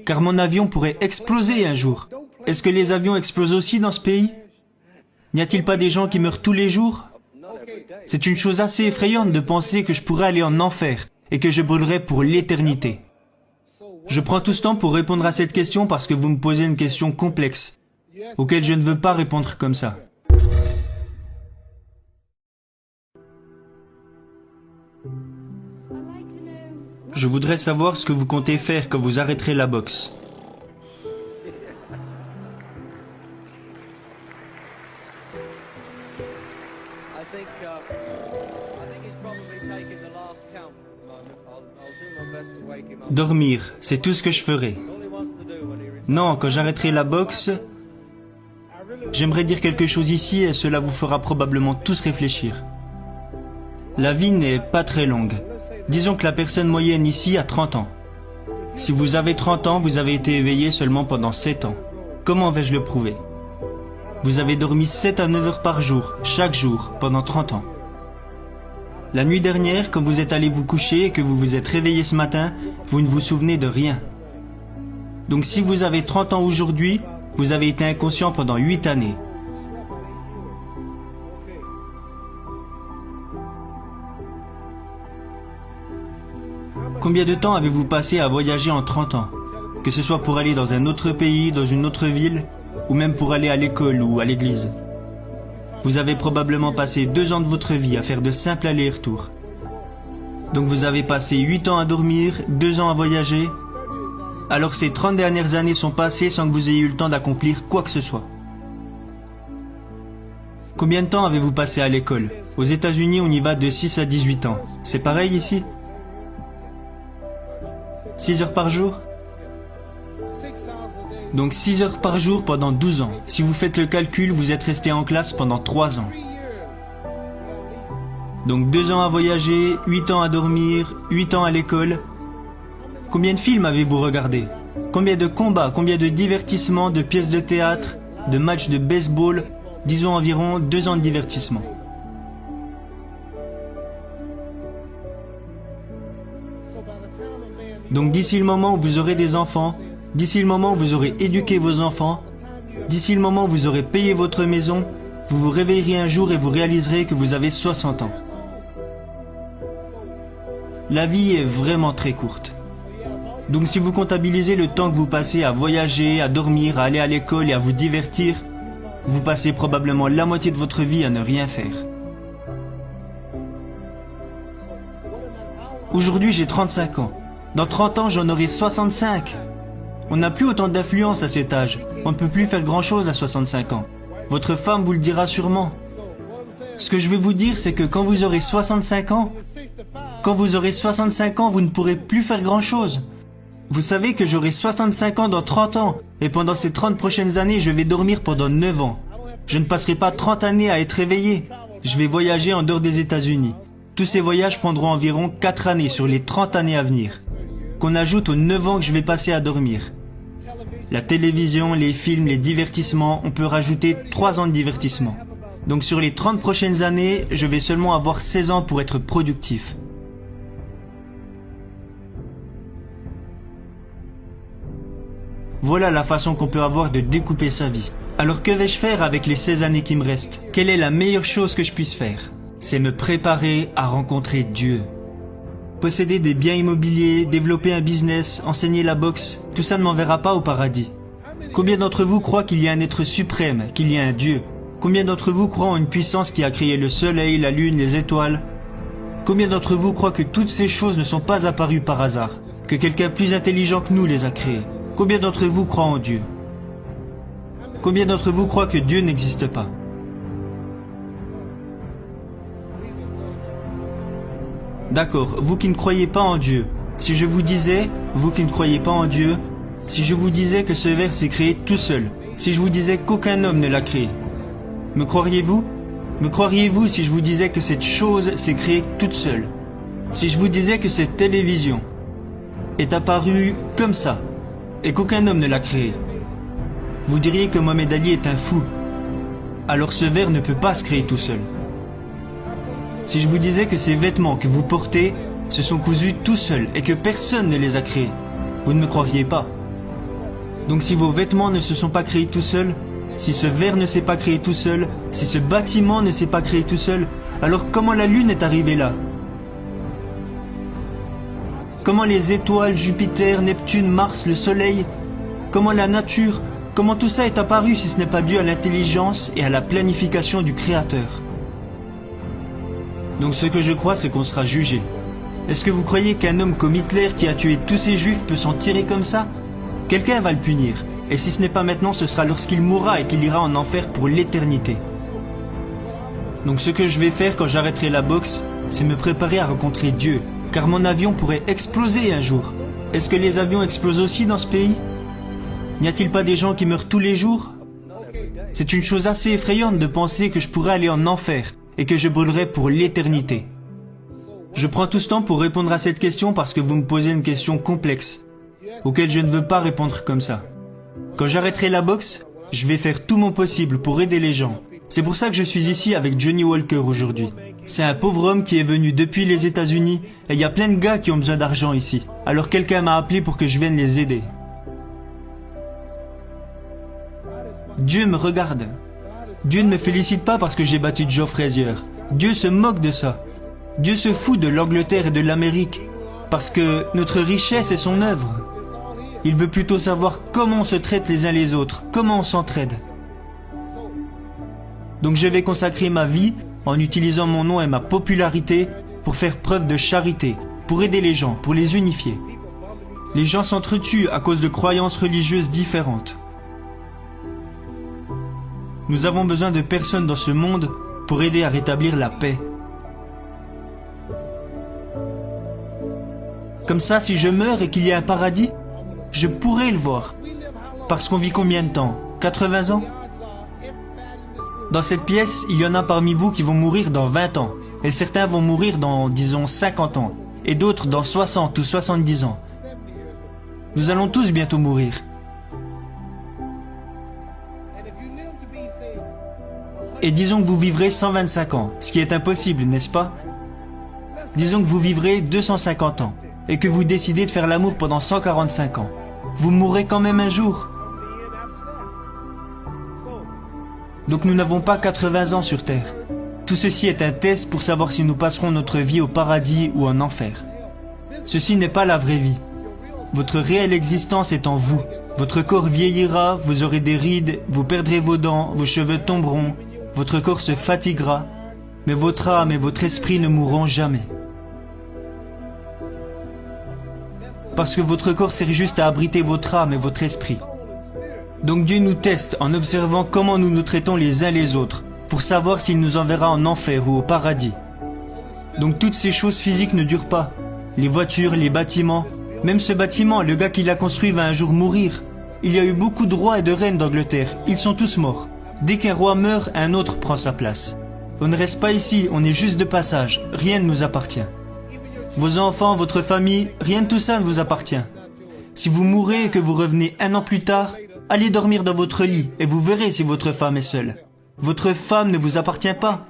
car mon avion pourrait exploser un jour. Est-ce que les avions explosent aussi dans ce pays? N'y a-t-il pas des gens qui meurent tous les jours? C'est une chose assez effrayante de penser que je pourrais aller en enfer et que je brûlerai pour l'éternité. Je prends tout ce temps pour répondre à cette question parce que vous me posez une question complexe, auquel je ne veux pas répondre comme ça. Je voudrais savoir ce que vous comptez faire quand vous arrêterez la boxe. Dormir, c'est tout ce que je ferai. Non, quand j'arrêterai la boxe, j'aimerais dire quelque chose ici et cela vous fera probablement tous réfléchir. La vie n'est pas très longue. Disons que la personne moyenne ici a 30 ans. Si vous avez 30 ans, vous avez été éveillé seulement pendant 7 ans. Comment vais-je le prouver? Vous avez dormi 7 à 9 heures par jour, chaque jour, pendant 30 ans. La nuit dernière, quand vous êtes allé vous coucher et que vous vous êtes réveillé ce matin, vous ne vous souvenez de rien. Donc si vous avez 30 ans aujourd'hui, vous avez été inconscient pendant 8 années. Combien de temps avez-vous passé à voyager en 30 ans? Que ce soit pour aller dans un autre pays, dans une autre ville, ou même pour aller à l'école ou à l'église. Vous avez probablement passé 2 ans de votre vie à faire de simples allers-retours. Donc vous avez passé 8 ans à dormir, 2 ans à voyager. Alors ces 30 dernières années sont passées sans que vous ayez eu le temps d'accomplir quoi que ce soit. Combien de temps avez-vous passé à l'école? Aux États-Unis, on y va de 6 à 18 ans. C'est pareil ici? 6 heures par jour? Donc 6 heures par jour pendant 12 ans. Si vous faites le calcul, vous êtes resté en classe pendant 3 ans. Donc 2 ans à voyager, 8 ans à dormir, 8 ans à l'école. Combien de films avez-vous regardé? Combien de combats, combien de divertissements, de pièces de théâtre, de matchs de baseball? Disons environ 2 ans de divertissement. Donc d'ici le moment où vous aurez des enfants, d'ici le moment où vous aurez éduqué vos enfants, d'ici le moment où vous aurez payé votre maison, vous vous réveillerez un jour et vous réaliserez que vous avez 60 ans. La vie est vraiment très courte. Donc si vous comptabilisez le temps que vous passez à voyager, à dormir, à aller à l'école et à vous divertir, vous passez probablement la moitié de votre vie à ne rien faire. Aujourd'hui, j'ai 35 ans. Dans 30 ans, j'en aurai 65. On n'a plus autant d'influence à cet âge. On ne peut plus faire grand-chose à 65 ans. Votre femme vous le dira sûrement. Ce que je veux vous dire, c'est que quand vous aurez 65 ans, vous ne pourrez plus faire grand-chose. Vous savez que j'aurai 65 ans dans 30 ans, et pendant ces 30 prochaines années, je vais dormir pendant 9 ans. Je ne passerai pas 30 années à être éveillé. Je vais voyager en dehors des États-Unis. Tous ces voyages prendront environ 4 années sur les 30 années à venir, qu'on ajoute aux 9 ans que je vais passer à dormir. La télévision, les films, les divertissements, on peut rajouter 3 ans de divertissement. Donc sur les 30 prochaines années, je vais seulement avoir 16 ans pour être productif. Voilà la façon qu'on peut avoir de découper sa vie. Alors que vais-je faire avec les 16 années qui me restent? Quelle est la meilleure chose que je puisse faire? C'est me préparer à rencontrer Dieu. Posséder des biens immobiliers, développer un business, enseigner la boxe, tout ça ne m'enverra pas au paradis. Combien d'entre vous croient qu'il y a un être suprême, qu'il y a un Dieu? Combien d'entre vous croient en une puissance qui a créé le soleil, la lune, les étoiles? Combien d'entre vous croient que toutes ces choses ne sont pas apparues par hasard, que quelqu'un plus intelligent que nous les a créées? Combien d'entre vous croient en Dieu? Combien d'entre vous croient que Dieu n'existe pas? D'accord, vous qui ne croyez pas en Dieu, si je vous disais, vous qui ne croyez pas en Dieu, si je vous disais que ce verre s'est créé tout seul, si je vous disais qu'aucun homme ne l'a créé, me croiriez-vous? Me croiriez-vous si je vous disais que cette chose s'est créée toute seule? Si je vous disais que cette télévision est apparue comme ça, et qu'aucun homme ne l'a créée, vous diriez que Mohamed Ali est un fou. Alors ce verre ne peut pas se créer tout seul. Si je vous disais que ces vêtements que vous portez se sont cousus tout seuls et que personne ne les a créés, vous ne me croiriez pas. Donc si vos vêtements ne se sont pas créés tout seuls, si ce verre ne s'est pas créé tout seul, si ce bâtiment ne s'est pas créé tout seul, alors comment la Lune est arrivée là? Comment les étoiles, Jupiter, Neptune, Mars, le Soleil, comment la nature, comment tout ça est apparu si ce n'est pas dû à l'intelligence et à la planification du Créateur? Donc ce que je crois, c'est qu'on sera jugé. Est-ce que vous croyez qu'un homme comme Hitler qui a tué tous ces juifs peut s'en tirer comme ça? Quelqu'un va le punir. Et si ce n'est pas maintenant, ce sera lorsqu'il mourra et qu'il ira en enfer pour l'éternité. Donc ce que je vais faire quand j'arrêterai la boxe, c'est me préparer à rencontrer Dieu. Car mon avion pourrait exploser un jour. Est-ce que les avions explosent aussi dans ce pays? N'y a-t-il pas des gens qui meurent tous les jours? C'est une chose assez effrayante de penser que je pourrais aller en enfer et que je brûlerai pour l'éternité. Je prends tout ce temps pour répondre à cette question parce que vous me posez une question complexe, auquel je ne veux pas répondre comme ça. Quand j'arrêterai la boxe, je vais faire tout mon possible pour aider les gens. C'est pour ça que je suis ici avec Johnny Walker aujourd'hui. C'est un pauvre homme qui est venu depuis les États-Unis et il y a plein de gars qui ont besoin d'argent ici. Alors quelqu'un m'a appelé pour que je vienne les aider. Dieu me regarde. Dieu ne me félicite pas parce que j'ai battu Joe Frazier. Dieu se moque de ça. Dieu se fout de l'Angleterre et de l'Amérique parce que notre richesse est son œuvre. Il veut plutôt savoir comment on se traite les uns les autres, comment on s'entraide. Donc je vais consacrer ma vie en utilisant mon nom et ma popularité pour faire preuve de charité, pour aider les gens, pour les unifier. Les gens s'entretuent à cause de croyances religieuses différentes. Nous avons besoin de personnes dans ce monde pour aider à rétablir la paix. Comme ça, si je meurs et qu'il y a un paradis, je pourrais le voir. Parce qu'on vit combien de temps? 80 ans? Dans cette pièce, il y en a parmi vous qui vont mourir dans 20 ans. Et certains vont mourir dans, disons, 50 ans. Et d'autres dans 60 ou 70 ans. Nous allons tous bientôt mourir. Et disons que vous vivrez 125 ans, ce qui est impossible, n'est-ce pas? Disons que vous vivrez 250 ans. Et que vous décidez de faire l'amour pendant 145 ans. Vous mourrez quand même un jour. Donc nous n'avons pas 80 ans sur Terre. Tout ceci est un test pour savoir si nous passerons notre vie au paradis ou en enfer. Ceci n'est pas la vraie vie. Votre réelle existence est en vous. Votre corps vieillira, vous aurez des rides, vous perdrez vos dents, vos cheveux tomberont, votre corps se fatiguera, mais votre âme et votre esprit ne mourront jamais. Parce que votre corps sert juste à abriter votre âme et votre esprit. Donc Dieu nous teste en observant comment nous nous traitons les uns les autres, pour savoir s'il nous enverra en enfer ou au paradis. Donc toutes ces choses physiques ne durent pas. Les voitures, les bâtiments, même ce bâtiment, le gars qui l'a construit va un jour mourir. Il y a eu beaucoup de rois et de reines d'Angleterre, ils sont tous morts. Dès qu'un roi meurt, un autre prend sa place. On ne reste pas ici, on est juste de passage, rien ne nous appartient. Vos enfants, votre famille, rien de tout ça ne vous appartient. Si vous mourrez et que vous revenez un an plus tard, allez dormir dans votre lit et vous verrez si votre femme est seule. Votre femme ne vous appartient pas.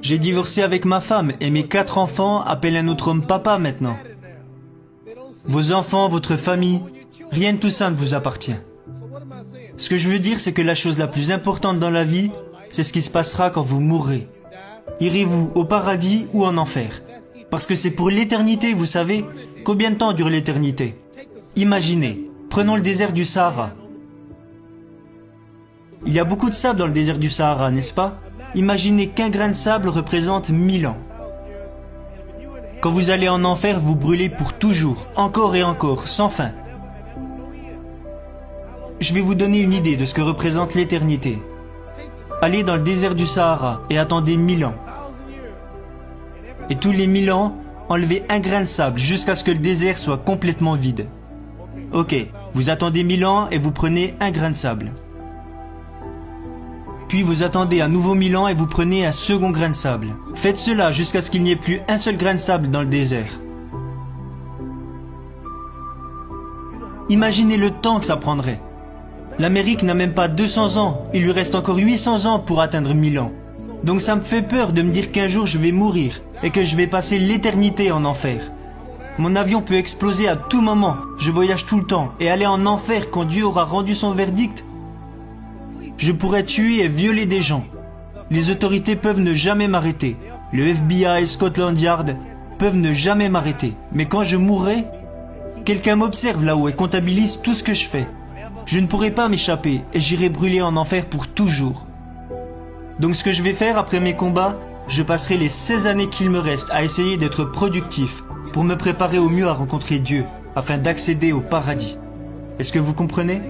J'ai divorcé avec ma femme et mes 4 enfants appellent un autre homme papa maintenant. Vos enfants, votre famille, rien de tout ça ne vous appartient. Ce que je veux dire, c'est que la chose la plus importante dans la vie, c'est ce qui se passera quand vous mourrez. Irez-vous au paradis ou en enfer? Parce que c'est pour l'éternité, vous savez. Combien de temps dure l'éternité? Imaginez, prenons le désert du Sahara. Il y a beaucoup de sable dans le désert du Sahara, n'est-ce pas? Imaginez qu'un grain de sable représente 1000 ans. Quand vous allez en enfer, vous brûlez pour toujours, encore et encore, sans fin. Je vais vous donner une idée de ce que représente l'éternité. Allez dans le désert du Sahara et attendez 1000 ans. Et tous les 1000 ans, enlevez un grain de sable jusqu'à ce que le désert soit complètement vide. Ok, vous attendez 1000 ans et vous prenez un grain de sable. Puis vous attendez un nouveau 1000 ans et vous prenez un second grain de sable. Faites cela jusqu'à ce qu'il n'y ait plus un seul grain de sable dans le désert. Imaginez le temps que ça prendrait. L'Amérique n'a même pas 200 ans, il lui reste encore 800 ans pour atteindre 1000 ans. Donc ça me fait peur de me dire qu'un jour je vais mourir et que je vais passer l'éternité en enfer. Mon avion peut exploser à tout moment. Je voyage tout le temps. Et aller en enfer quand Dieu aura rendu son verdict. Je pourrais tuer et violer des gens. Les autorités peuvent ne jamais m'arrêter. Le FBI et Scotland Yard peuvent ne jamais m'arrêter. Mais quand je mourrai, quelqu'un m'observe là-haut et comptabilise tout ce que je fais. Je ne pourrai pas m'échapper et j'irai brûler en enfer pour toujours. Donc ce que je vais faire après mes combats, je passerai les 16 années qu'il me reste à essayer d'être productif pour me préparer au mieux à rencontrer Dieu afin d'accéder au paradis. Est-ce que vous comprenez ?